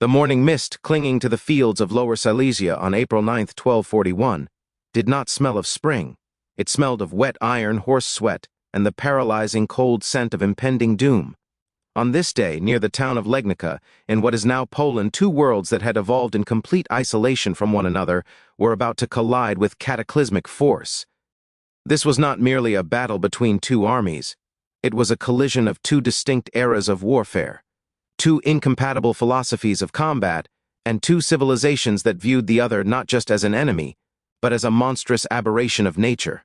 The morning mist clinging to the fields of Lower Silesia on April 9, 1241, did not smell of spring. It smelled of wet iron, horse sweat, and the paralyzing cold scent of impending doom. On this day, near the town of Legnica, in what is now Poland, two worlds that had evolved in complete isolation from one another were about to collide with cataclysmic force. This was not merely a battle between two armies. It was a collision of two distinct eras of warfare, two incompatible philosophies of combat, and two civilizations that viewed the other not just as an enemy, but as a monstrous aberration of nature.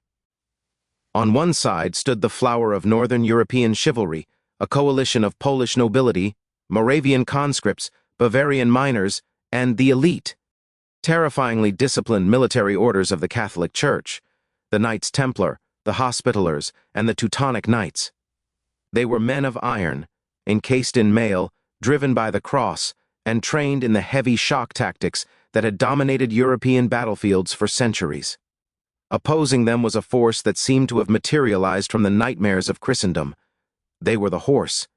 On one side stood the flower of Northern European chivalry, a coalition of Polish nobility, Moravian conscripts, Bavarian miners, and the elite, terrifyingly disciplined military orders of the Catholic Church, the Knights Templar, the Hospitallers, and the Teutonic Knights. They were men of iron, encased in mail, driven by the cross, and trained in the heavy shock tactics that had dominated European battlefields for centuries. Opposing them was a force that seemed to have materialized from the nightmares of Christendom. They were the horse.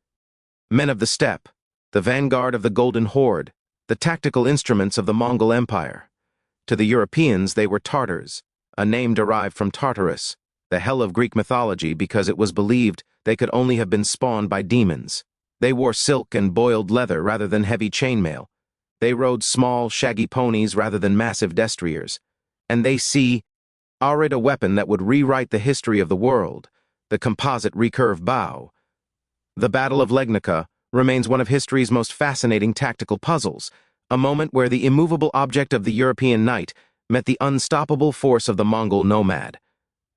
Men of the steppe, the vanguard of the Golden Horde, the tactical instruments of the Mongol Empire. To the Europeans they were Tartars, a name derived from Tartarus, the hell of Greek mythology, because it was believed they could only have been spawned by demons. They wore silk and boiled leather rather than heavy chainmail. They rode small, shaggy ponies rather than massive destriers. And they arid a weapon that would rewrite the history of the world, the composite recurve bow. The Battle of Legnica remains one of history's most fascinating tactical puzzles, a moment where the immovable object of the European knight met the unstoppable force of the Mongol nomad.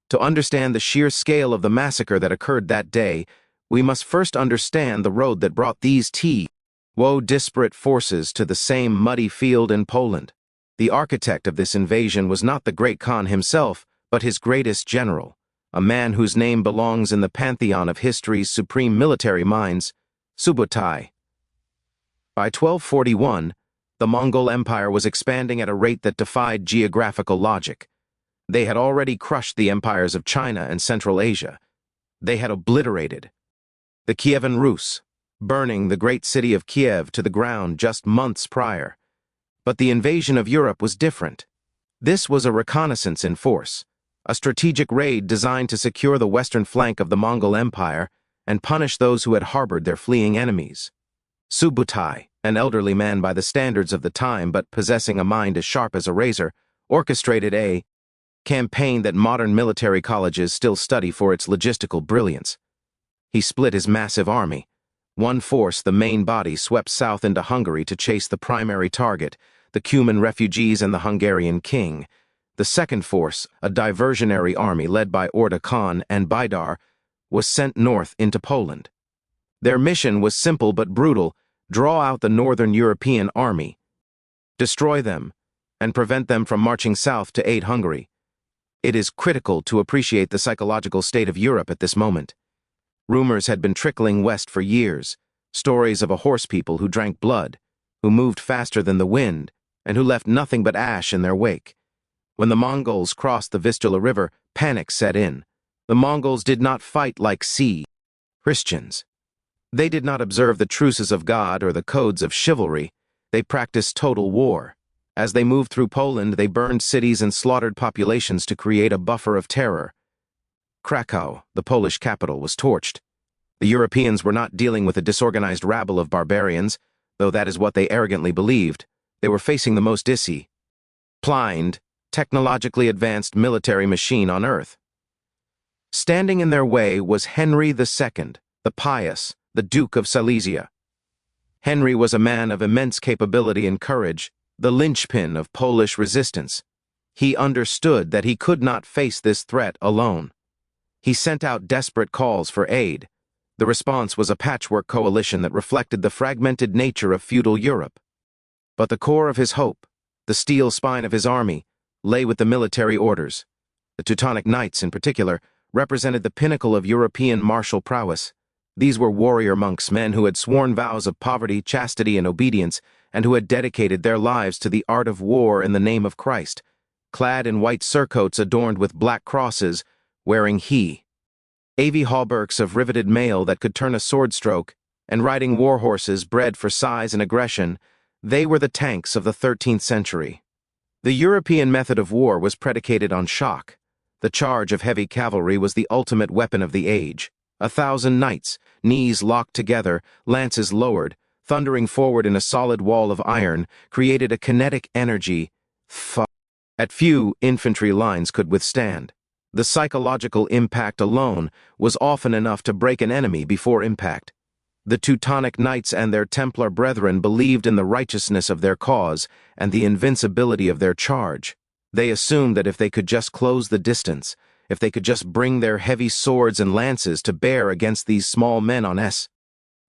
To understand the sheer scale of the massacre that occurred that day, we must first understand the road that brought these disparate forces to the same muddy field in Poland. The architect of this invasion was not the great Khan himself, but his greatest general, a man whose name belongs in the pantheon of history's supreme military minds, Subutai. By 1241, the Mongol Empire was expanding at a rate that defied geographical logic. They had already crushed the empires of China and Central Asia. They had obliterated the Kievan Rus, burning the great city of Kiev to the ground just months prior. But the invasion of Europe was different. This was a reconnaissance in force, a strategic raid designed to secure the western flank of the Mongol Empire and punish those who had harbored their fleeing enemies. Subutai, an elderly man by the standards of the time but possessing a mind as sharp as a razor, orchestrated a campaign that modern military colleges still study for its logistical brilliance. He split his massive army. One force, the main body, swept south into Hungary to chase the primary target, the Cuman refugees and the Hungarian king. The second force, a diversionary army led by Orda Khan and Baidar, was sent north into Poland. Their mission was simple but brutal: draw out the Northern European army, destroy them, and prevent them from marching south to aid Hungary. It is critical to appreciate the psychological state of Europe at this moment. Rumors had been trickling west for years, stories of a horse people who drank blood, who moved faster than the wind, and who left nothing but ash in their wake. When the Mongols crossed the Vistula River, panic set in. The Mongols did not fight like Christians. They did not observe the truces of God or the codes of chivalry. They practiced total war. As they moved through Poland, they burned cities and slaughtered populations to create a buffer of terror. Krakow, the Polish capital, was torched. The Europeans were not dealing with a disorganized rabble of barbarians, though that is what they arrogantly believed. They were facing the most disciplined, technologically advanced military machine on Earth. Standing in their way was Henry II, the Pious, the Duke of Silesia. Henry was a man of immense capability and courage, the linchpin of Polish resistance. He understood that he could not face this threat alone. He sent out desperate calls for aid. The response was a patchwork coalition that reflected the fragmented nature of feudal Europe. But the core of his hope, the steel spine of his army, lay with the military orders. The Teutonic Knights, in particular, represented the pinnacle of European martial prowess. These were warrior monks, men who had sworn vows of poverty, chastity, and obedience, and who had dedicated their lives to the art of war in the name of Christ. Clad in white surcoats adorned with black crosses, wearing AV hauberks of riveted mail that could turn a sword stroke, and riding war horses bred for size and aggression, They were the tanks of the 13th century. The European method of war was predicated on shock. The charge of heavy cavalry was the ultimate weapon of the age. 1,000 knights, knees locked together, lances lowered, thundering forward in a solid wall of iron, created a kinetic energy that few infantry lines could withstand. The psychological impact alone was often enough to break an enemy before impact. The Teutonic Knights and their Templar brethren believed in the righteousness of their cause and the invincibility of their charge. They assumed that if they could just close the distance, if they could just bring their heavy swords and lances to bear against these small men on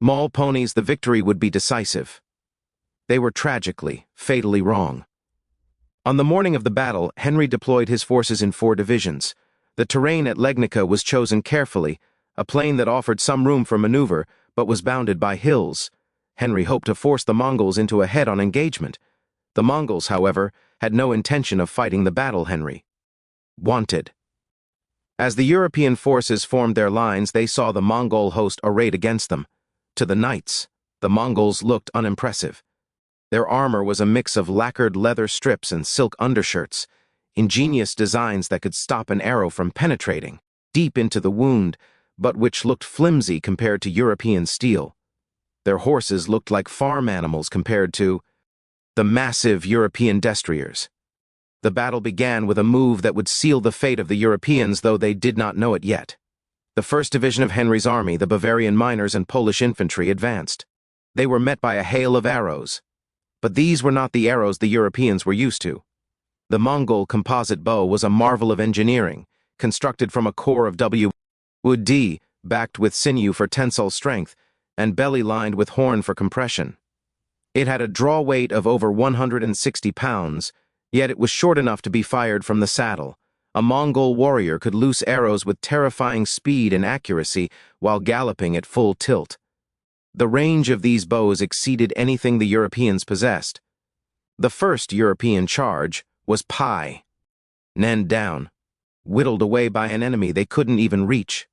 small ponies, the victory would be decisive. They were tragically, fatally wrong. On the morning of the battle, Henry deployed his forces in 4 divisions. The terrain at Legnica was chosen carefully, a plain that offered some room for maneuver, but was bounded by hills. Henry hoped to force the Mongols into a head-on engagement. The Mongols, however, had no intention of fighting the battle Henry wanted. As the European forces formed their lines, they saw the Mongol host arrayed against them. To the knights, the Mongols looked unimpressive. Their armor was a mix of lacquered leather strips and silk undershirts, ingenious designs that could stop an arrow from penetrating deep into the wound, but which looked flimsy compared to European steel. Their horses looked like farm animals compared to the massive European destriers. The battle began with a move that would seal the fate of the Europeans, though they did not know it yet. The 1st Division of Henry's army, the Bavarian miners and Polish infantry, advanced. They were met by a hail of arrows. But these were not the arrows the Europeans were used to. The Mongol composite bow was a marvel of engineering, constructed from a core of wood, backed with sinew for tensile strength, and belly lined with horn for compression. It had a draw weight of over 160 pounds, yet it was short enough to be fired from the saddle. A Mongol warrior could loose arrows with terrifying speed and accuracy while galloping at full tilt. The range of these bows exceeded anything the Europeans possessed. The first European charge was Nen down, whittled away by an enemy they couldn't even reach.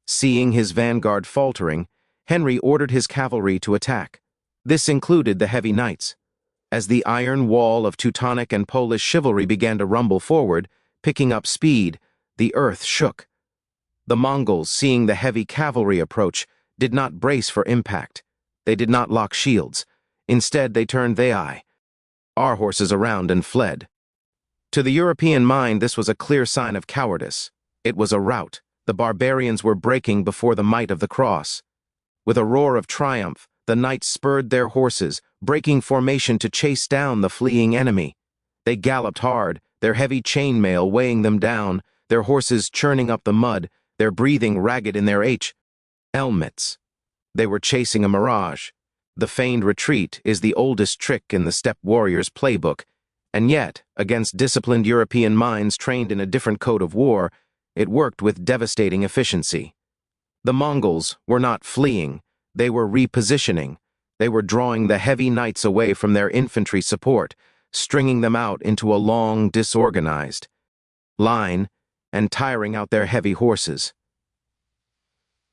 Seeing his vanguard faltering, Henry ordered his cavalry to attack. This included the heavy knights. As the iron wall of Teutonic and Polish chivalry began to rumble forward, picking up speed, the earth shook. The Mongols, seeing the heavy cavalry approach, did not brace for impact. They did not lock shields. Instead, they turned our horses around and fled. To the European mind, this was a clear sign of cowardice. It was a rout. The barbarians were breaking before the might of the cross. With a roar of triumph, the knights spurred their horses, breaking formation to chase down the fleeing enemy. They galloped hard, their heavy chainmail weighing them down, their horses churning up the mud, their breathing ragged in their helmets. They were chasing a mirage. The feigned retreat is the oldest trick in the steppe warrior's playbook, and yet, against disciplined European minds trained in a different code of war, it worked with devastating efficiency. The Mongols were not fleeing, they were repositioning. They were drawing the heavy knights away from their infantry support, stringing them out into a long, disorganized line, and tiring out their heavy horses.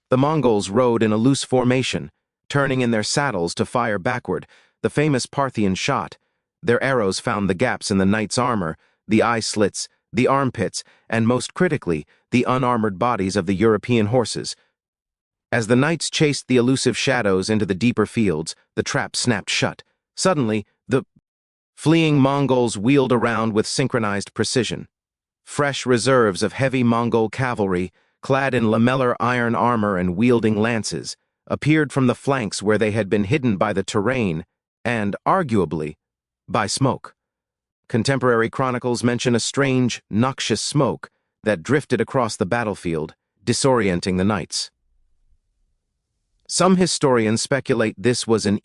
The Mongols rode in a loose formation, turning in their saddles to fire backward, the famous Parthian shot. Their arrows found the gaps in the knight's armor, the eye slits, the armpits, and most critically, the unarmored bodies of the European horses. As the knights chased the elusive shadows into the deeper fields, the trap snapped shut. Suddenly, the fleeing Mongols wheeled around with synchronized precision. Fresh reserves of heavy Mongol cavalry, clad in lamellar iron armor and wielding lances, appeared from the flanks where they had been hidden by the terrain and, arguably, by smoke. Contemporary chronicles mention a strange, noxious smoke that drifted across the battlefield, disorienting the knights. Some historians speculate this was an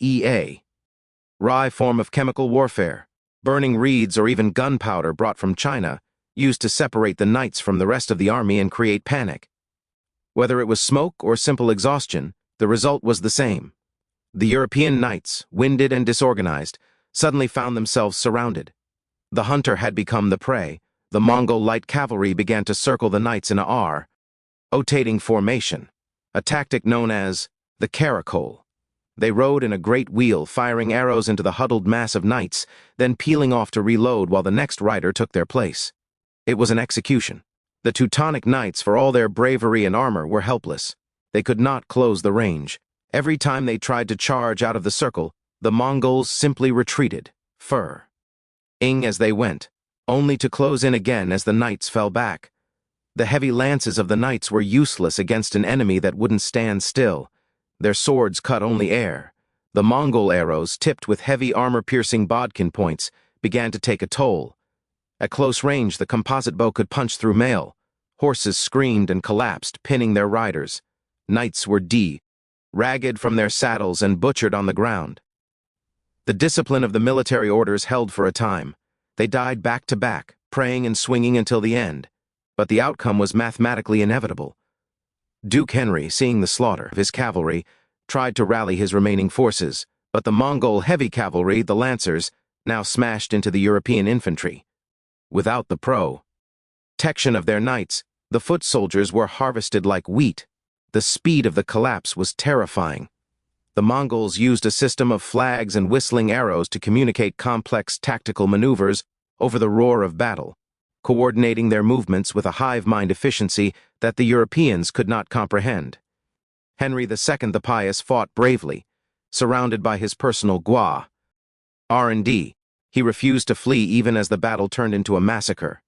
rye form of chemical warfare, burning reeds or even gunpowder brought from China, used to separate the knights from the rest of the army and create panic. Whether it was smoke or simple exhaustion, the result was the same. The European knights, winded and disorganized, suddenly found themselves surrounded. The hunter had become the prey. The Mongol light cavalry began to circle the knights in a rotating formation, a tactic known as the caracole. They rode in a great wheel, firing arrows into the huddled mass of knights, then peeling off to reload while the next rider took their place. It was an execution. The Teutonic Knights, for all their bravery and armor, were helpless. They could not close the range. Every time they tried to charge out of the circle, the Mongols simply retreated, furring as they went, only to close in again as the knights fell back. The heavy lances of the knights were useless against an enemy that wouldn't stand still. Their swords cut only air. The Mongol arrows, tipped with heavy armor-piercing bodkin points, began to take a toll. At close range, the composite bow could punch through mail. Horses screamed and collapsed, pinning their riders. Knights were ragged from their saddles and butchered on the ground. The discipline of the military orders held for a time. They died back to back, praying and swinging until the end. But the outcome was mathematically inevitable. Duke Henry, seeing the slaughter of his cavalry, tried to rally his remaining forces, but the Mongol heavy cavalry, the lancers, now smashed into the European infantry. Without the protection of their knights, the foot soldiers were harvested like wheat. The speed of the collapse was terrifying. The Mongols used a system of flags and whistling arrows to communicate complex tactical maneuvers over the roar of battle, coordinating their movements with a hive-mind efficiency that the Europeans could not comprehend. Henry II the Pious fought bravely, surrounded by his personal R&D. He refused to flee even as the battle turned into a massacre.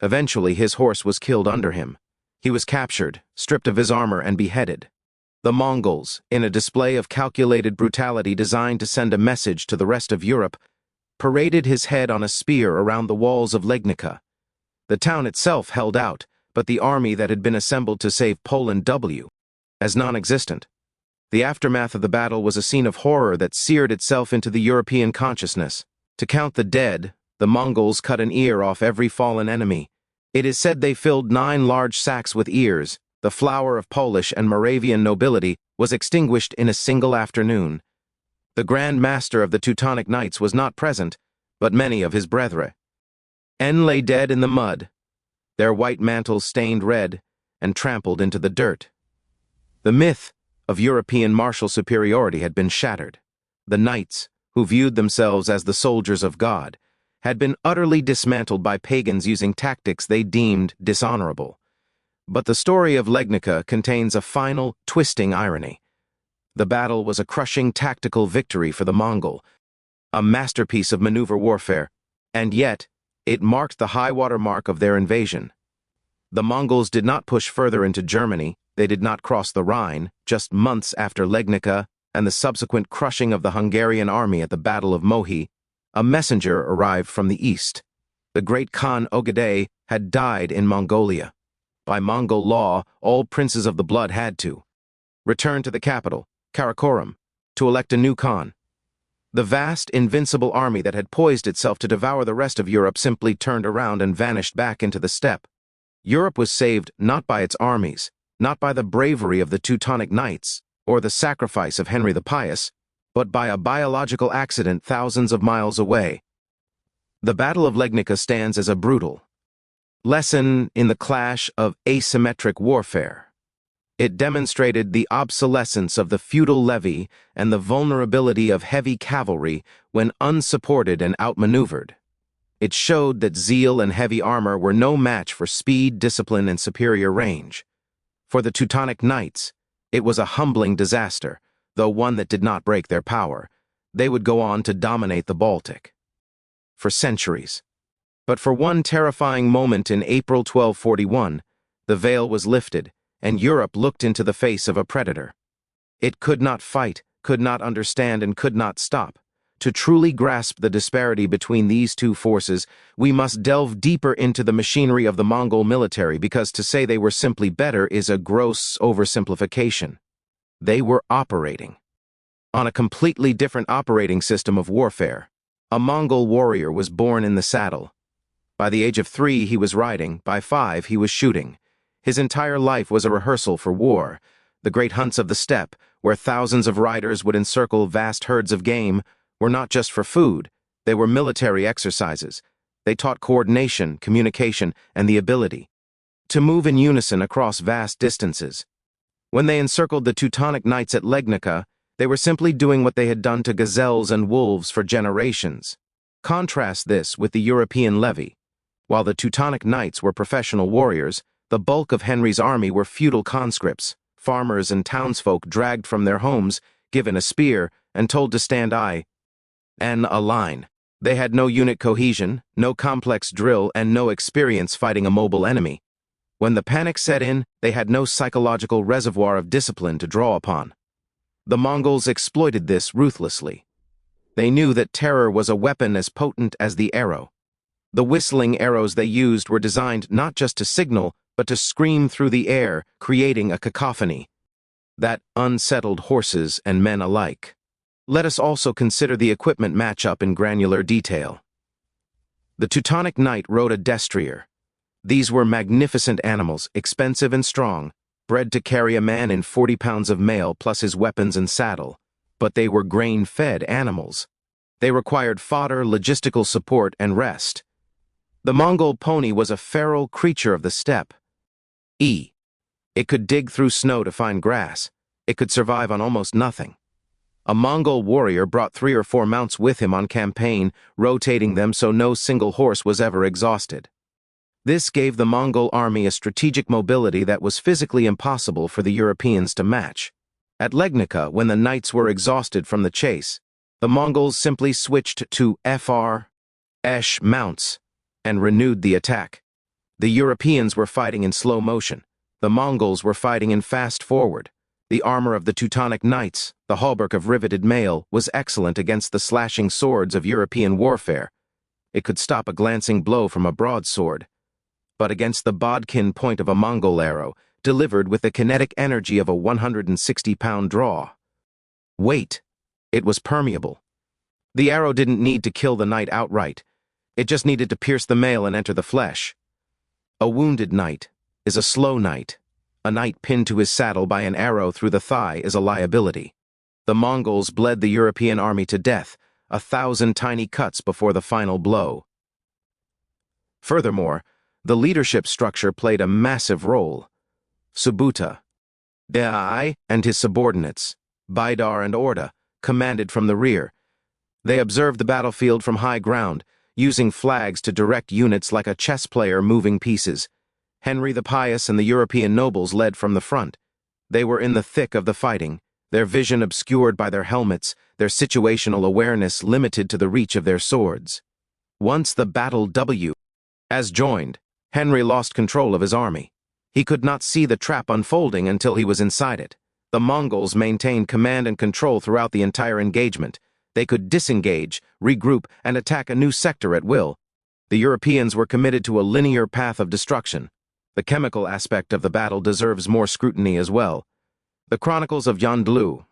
Eventually, his horse was killed under him. He was captured, stripped of his armor, and beheaded. The Mongols, in a display of calculated brutality designed to send a message to the rest of Europe, paraded his head on a spear around the walls of Legnica. The town itself held out, but the army that had been assembled to save Poland as non-existent. The aftermath of the battle was a scene of horror that seared itself into the European consciousness. To count the dead, the Mongols cut an ear off every fallen enemy. It is said they filled 9 large sacks with ears. The flower of Polish and Moravian nobility was extinguished in a single afternoon. The Grand Master of the Teutonic Knights was not present, but many of his brethren lay dead in the mud, their white mantles stained red and trampled into the dirt. The myth of European martial superiority had been shattered. The knights, who viewed themselves as the soldiers of God, had been utterly dismantled by pagans using tactics they deemed dishonorable. But the story of Legnica contains a final, twisting irony. The battle was a crushing tactical victory for the Mongol, a masterpiece of maneuver warfare, and yet, it marked the high-water mark of their invasion. The Mongols did not push further into Germany. They did not cross the Rhine. Just months after Legnica and the subsequent crushing of the Hungarian army at the Battle of Mohi, a messenger arrived from the east. The great Khan Ogedei had died in Mongolia. By Mongol law, all princes of the blood had to return to the capital, Karakorum, to elect a new Khan. The vast, invincible army that had poised itself to devour the rest of Europe simply turned around and vanished back into the steppe. Europe was saved not by its armies, not by the bravery of the Teutonic Knights, or the sacrifice of Henry the Pious, but by a biological accident thousands of miles away. The Battle of Legnica stands as a brutal lesson in the clash of asymmetric warfare. It demonstrated the obsolescence of the feudal levy and the vulnerability of heavy cavalry when unsupported and outmaneuvered. It showed that zeal and heavy armor were no match for speed, discipline, and superior range. For the Teutonic Knights, it was a humbling disaster, though one that did not break their power. They would go on to dominate the Baltic for centuries. But for one terrifying moment in April 1241, the veil was lifted, and Europe looked into the face of a predator. It could not fight, could not understand, and could not stop. To truly grasp the disparity between these two forces, we must delve deeper into the machinery of the Mongol military, because to say they were simply better is a gross oversimplification. They were operating on a completely different operating system of warfare. A Mongol warrior was born in the saddle. By the age of 3, he was riding. By 5, he was shooting. His entire life was a rehearsal for war. The great hunts of the steppe, where thousands of riders would encircle vast herds of game, were not just for food. They were military exercises. They taught coordination, communication, and the ability to move in unison across vast distances. When they encircled the Teutonic Knights at Legnica, They were simply doing what they had done to gazelles and wolves for generations. Contrast this with the European levy. While the Teutonic Knights were professional warriors, the bulk of Henry's army were feudal conscripts, farmers and townsfolk dragged from their homes, given a spear, and told to stand in a line. They had no unit cohesion, no complex drill, and no experience fighting a mobile enemy. When the panic set in, they had no psychological reservoir of discipline to draw upon. The Mongols exploited this ruthlessly. They knew that terror was a weapon as potent as the arrow. The whistling arrows they used were designed not just to signal, but to scream through the air, creating a cacophony that unsettled horses and men alike. Let us also consider the equipment matchup in granular detail. The Teutonic Knight rode a destrier. These were magnificent animals, expensive and strong, bred to carry a man in 40 pounds of mail plus his weapons and saddle. But they were grain-fed animals. They required fodder, logistical support, and rest. The Mongol pony was a feral creature of the steppe. It could dig through snow to find grass. It could survive on almost nothing. A Mongol warrior brought 3 or 4 mounts with him on campaign, rotating them so no single horse was ever exhausted. This gave the Mongol army a strategic mobility that was physically impossible for the Europeans to match. At Legnica, when the knights were exhausted from the chase, the Mongols simply switched to FR-esh mounts and renewed the attack. The Europeans were fighting in slow motion. The Mongols were fighting in fast forward. The armor of the Teutonic Knights, the hauberk of riveted mail, was excellent against the slashing swords of European warfare. It could stop a glancing blow from a broadsword. But against the bodkin point of a Mongol arrow, delivered with the kinetic energy of a 160-pound draw. It was permeable. The arrow didn't need to kill the knight outright. It just needed to pierce the mail and enter the flesh. A wounded knight is a slow knight. A knight pinned to his saddle by an arrow through the thigh is a liability. The Mongols bled the European army to death, 1,000 tiny cuts before the final blow. Furthermore, the leadership structure played a massive role. Subuta, Deai, and his subordinates, Baidar and Orda, commanded from the rear. They observed the battlefield from high ground, using flags to direct units like a chess player moving pieces. Henry the Pious and the European nobles led from the front. They were in the thick of the fighting, their vision obscured by their helmets, their situational awareness limited to the reach of their swords. Once the battle as joined, Henry lost control of his army. He could not see the trap unfolding until he was inside it. The Mongols maintained command and control throughout the entire engagement. They could disengage, regroup, and attack a new sector at will. The Europeans were committed to a linear path of destruction. The chemical aspect of the battle deserves more scrutiny as well. The Chronicles of Yondu,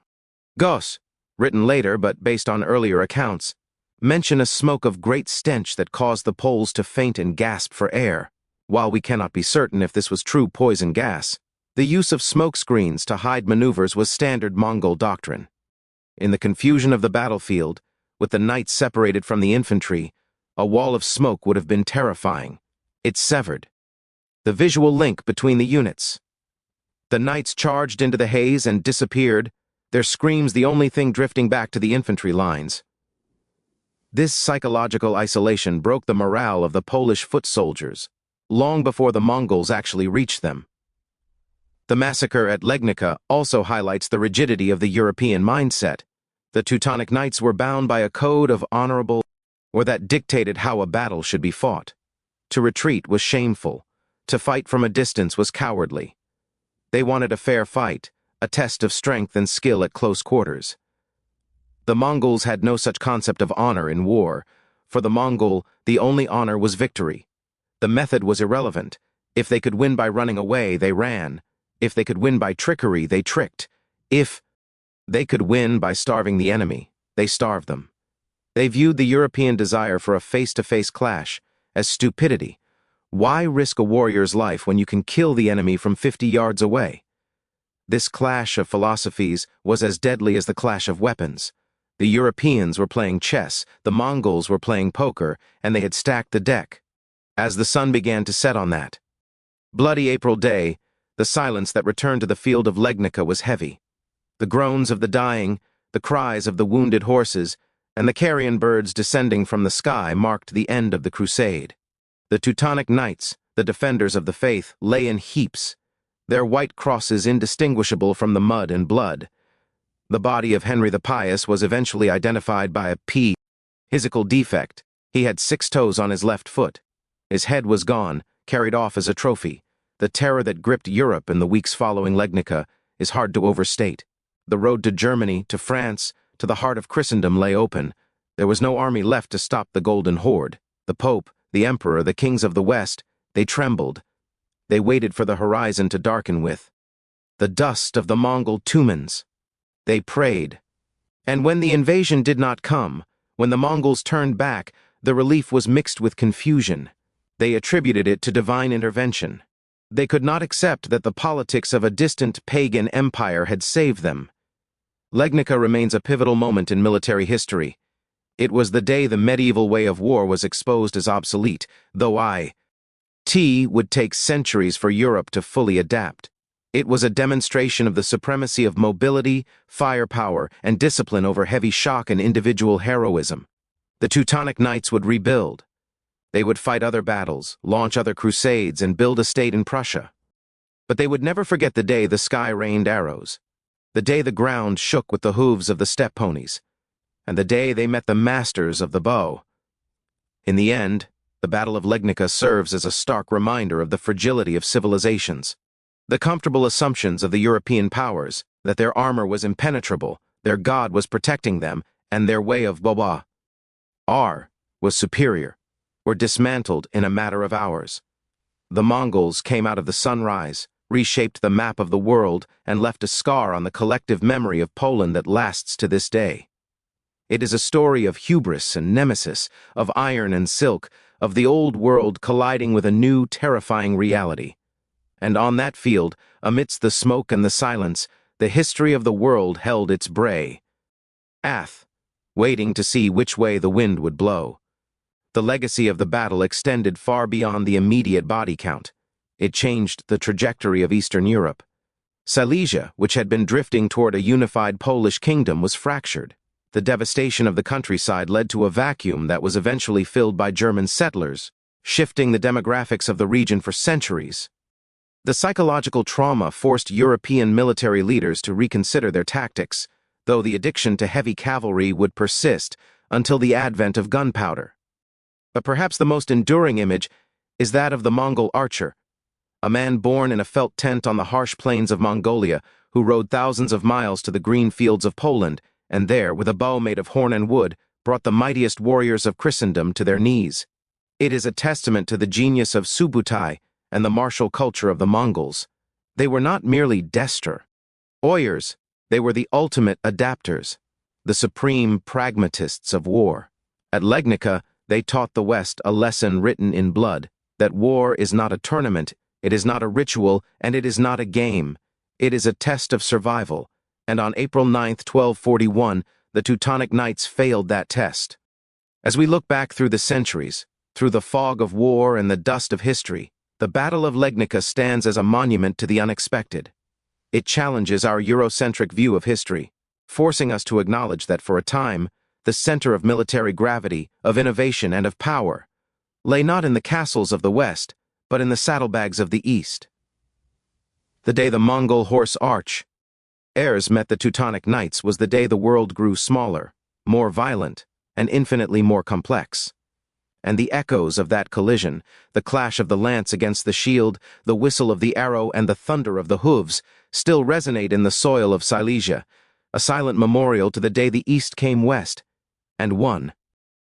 Gos, written later but based on earlier accounts, mention a smoke of great stench that caused the Poles to faint and gasp for air. While we cannot be certain if this was true poison gas, the use of smoke screens to hide maneuvers was standard Mongol doctrine. In the confusion of the battlefield, with the knights separated from the infantry, a wall of smoke would have been terrifying. It severed the visual link between the units. The knights charged into the haze and disappeared, their screams the only thing drifting back to the infantry lines. This psychological isolation broke the morale of the Polish foot soldiers, long before the Mongols actually reached them. The massacre at Legnica also highlights the rigidity of the European mindset. The Teutonic Knights were bound by a code of honorable, or that dictated how a battle should be fought. To retreat was shameful. To fight from a distance was cowardly. They wanted a fair fight, a test of strength and skill at close quarters. The Mongols had no such concept of honor in war. For the Mongol, the only honor was victory. The method was irrelevant. If they could win by running away, they ran. If they could win by trickery, they tricked. If they could win by starving the enemy, they starved them. They viewed the European desire for a face-to-face clash as stupidity. Why risk a warrior's life when you can kill the enemy from 50 yards away? This clash of philosophies was as deadly as the clash of weapons. The Europeans were playing chess, the Mongols were playing poker, and they had stacked the deck. As the sun began to set on that bloody April day, the silence that returned to the field of Legnica was heavy. The groans of the dying, the cries of the wounded horses, and the carrion birds descending from the sky marked the end of the crusade. The Teutonic Knights, the defenders of the faith, lay in heaps, their white crosses indistinguishable from the mud and blood. The body of Henry the Pious was eventually identified by a physical defect. He had 6 toes on his left foot. His head was gone, carried off as a trophy. The terror that gripped Europe in the weeks following Legnica is hard to overstate. The road to Germany, to France, to the heart of Christendom lay open. There was no army left to stop the Golden Horde. The Pope, the Emperor, the kings of the West, they trembled. They waited for the horizon to darken with the dust of the Mongol Tumans. They prayed. And when the invasion did not come, when the Mongols turned back, the relief was mixed with confusion. They attributed it to divine intervention. They could not accept that the politics of a distant pagan empire had saved them. Legnica remains a pivotal moment in military history. It was the day the medieval way of war was exposed as obsolete, though it would take centuries for Europe to fully adapt. It was a demonstration of the supremacy of mobility, firepower, and discipline over heavy shock and individual heroism. The Teutonic Knights would rebuild. They would fight other battles, launch other crusades, and build a state in Prussia. But they would never forget the day the sky rained arrows, the day the ground shook with the hooves of the steppe ponies, and the day they met the masters of the bow. In the end, the Battle of Legnica serves as a stark reminder of the fragility of civilizations. The comfortable assumptions of the European powers that their armor was impenetrable, their god was protecting them, and their way of Boba was superior, were dismantled in a matter of hours. The Mongols came out of the sunrise, reshaped the map of the world, and left a scar on the collective memory of Poland that lasts to this day. It is a story of hubris and nemesis, of iron and silk, of the old world colliding with a new, terrifying reality. And on that field, amidst the smoke and the silence, the history of the world held its bray. Waiting to see which way the wind would blow. The legacy of the battle extended far beyond the immediate body count. It changed the trajectory of Eastern Europe. Silesia, which had been drifting toward a unified Polish kingdom, was fractured. The devastation of the countryside led to a vacuum that was eventually filled by German settlers, shifting the demographics of the region for centuries. The psychological trauma forced European military leaders to reconsider their tactics, though the addiction to heavy cavalry would persist until the advent of gunpowder. But perhaps the most enduring image is that of the Mongol archer, a man born in a felt tent on the harsh plains of Mongolia, who rode thousands of miles to the green fields of Poland, and there, with a bow made of horn and wood, brought the mightiest warriors of Christendom to their knees. It is a testament to the genius of Subutai and the martial culture of the Mongols. They were not merely destroyers, they were the ultimate adapters, the supreme pragmatists of war. At Legnica, they taught the West a lesson written in blood, that war is not a tournament, it is not a ritual, and it is not a game. It is a test of survival, and on April 9, 1241, the Teutonic Knights failed that test. As we look back through the centuries, through the fog of war and the dust of history, the Battle of Legnica stands as a monument to the unexpected. It challenges our Eurocentric view of history, forcing us to acknowledge that for a time, the center of military gravity, of innovation, and of power lay not in the castles of the West, but in the saddlebags of the East. The day the Mongol horse archers met the Teutonic Knights was the day the world grew smaller, more violent, and infinitely more complex. And the echoes of that collision, the clash of the lance against the shield, the whistle of the arrow, and the thunder of the hooves, still resonate in the soil of Silesia, a silent memorial to the day the East came West and won.